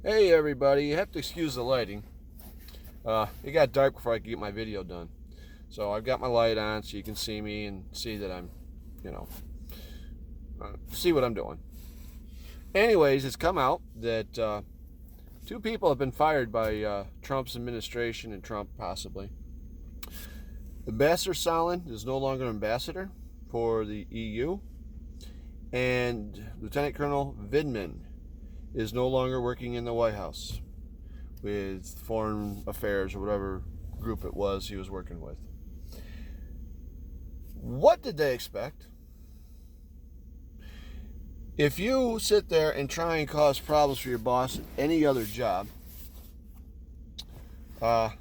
Hey everybody, you have to excuse the lighting. It got dark before I could get my video done. So I've got my light on so you can see me and see that I'm, see what I'm doing. Anyways, it's come out that two people have been fired by Trump's administration and Trump possibly. Ambassador Sonland is no longer ambassador for the EU, and Lt.col.Vindman is no longer working in the White House with Foreign Affairs or whatever group it was he was working with. What did they expect? If you sit there and try and cause problems for your boss at any other job, let's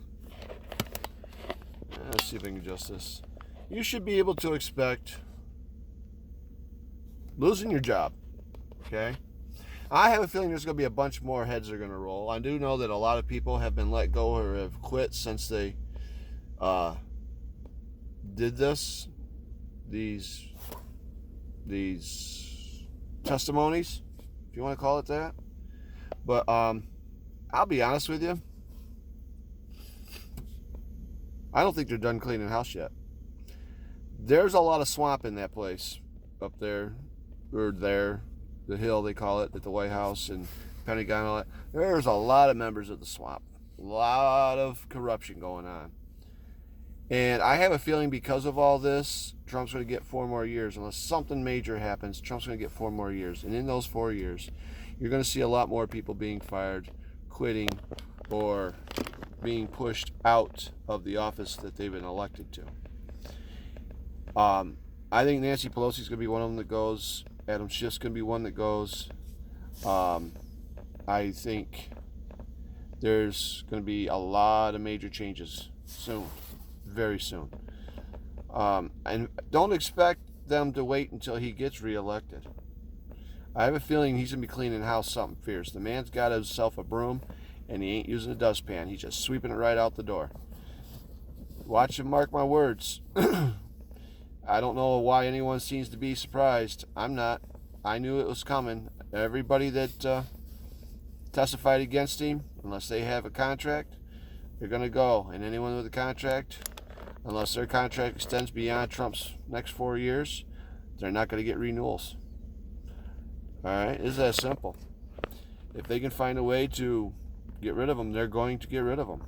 see if I can adjust this. You should be able to expect losing your job, okay? I have a feeling there's going to be a bunch more heads that are going to roll. I do know that a lot of people have been let go or have quit since they did this. These testimonies, if you want to call it that. But I'll be honest with you. I don't think they're done cleaning house yet. There's a lot of swamp in that place up there, or there. The hill, they call it, at the White House and Pentagon, all that. There's a lot of members of the swamp. A lot of corruption going on. And I have a feeling because of all this, Trump's going to get 4 more years. Unless something major happens, Trump's going to get 4 more years. And in those 4 years, you're going to see a lot more people being fired, quitting, or being pushed out of the office that they've been elected to. I think Nancy Pelosi's going to be one of them that goes. Adam Schiff's going to be one that goes. I think there's going to be a lot of major changes soon, very soon. And don't expect them to wait until he gets reelected. I have a feeling he's going to be cleaning house something fierce. The man's got himself a broom, and he ain't using a dustpan. He's just sweeping it right out the door. Watch him, mark my words. I don't know why anyone seems to be surprised. I'm not. I knew it was coming. Everybody that testified against him, unless they have a contract, they're going to go. And anyone with a contract, unless their contract extends beyond Trump's next 4 years, they're not going to get renewals. All right? It's that simple. If they can find a way to get rid of them, they're going to get rid of them.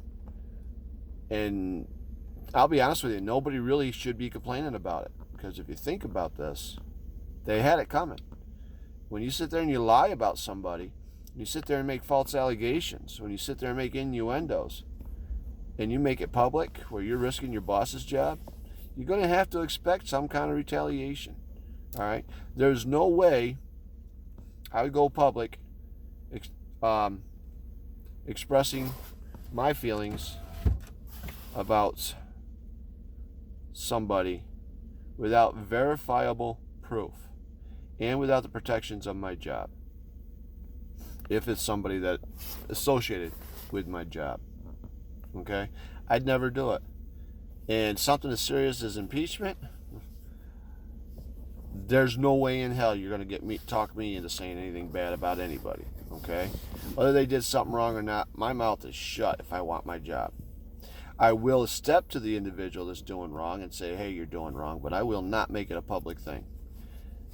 And I'll be honest with you, nobody really should be complaining about it. Because if you think about this, they had it coming. When you sit there and you lie about somebody, you sit there and make false allegations, when you sit there and make innuendos, and you make it public where you're risking your boss's job, you're going to have to expect some kind of retaliation. All right? There's no way I would go public expressing my feelings about somebody without verifiable proof and without the protections of my job, if it's somebody that associated with my job. Okay? I'd never do it. And something as serious as impeachment, there's no way in hell you're going to talk me into saying anything bad about anybody. Okay? Whether they did something wrong or not, my mouth is shut if I want my job. I will step to the individual that's doing wrong and say, hey, you're doing wrong, but I will not make it a public thing.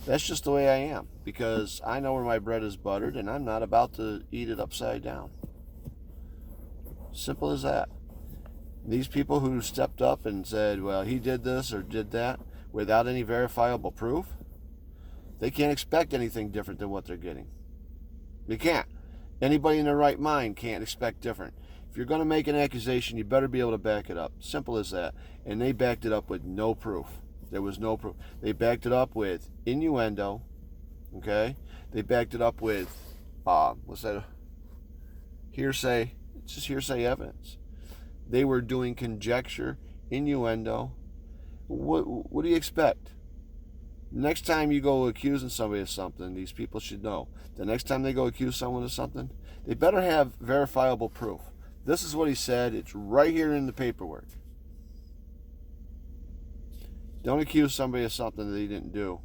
That's just the way I am, because I know where my bread is buttered, and I'm not about to eat it upside down. Simple as that. These people who stepped up and said, well, he did this or did that without any verifiable proof, they can't expect anything different than what they're getting. They can't. Anybody in their right mind can't expect different. If you're going to make an accusation, you better be able to back it up. Simple as that. And they backed it up with no proof. There was no proof. They backed it up with innuendo. Okay? They backed it up with, what's that? Hearsay. It's just hearsay evidence. They were doing conjecture, innuendo. What do you expect? Next time you go accusing somebody of something, these people should know. The next time they go accuse someone of something, they better have verifiable proof. This is what he said. It's right here in the paperwork. Don't accuse somebody of something that he didn't do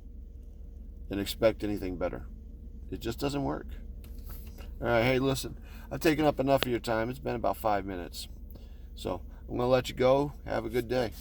and expect anything better. It just doesn't work. All right, hey, listen, I've taken up enough of your time. It's been about 5 minutes. So I'm going to let you go. Have a good day.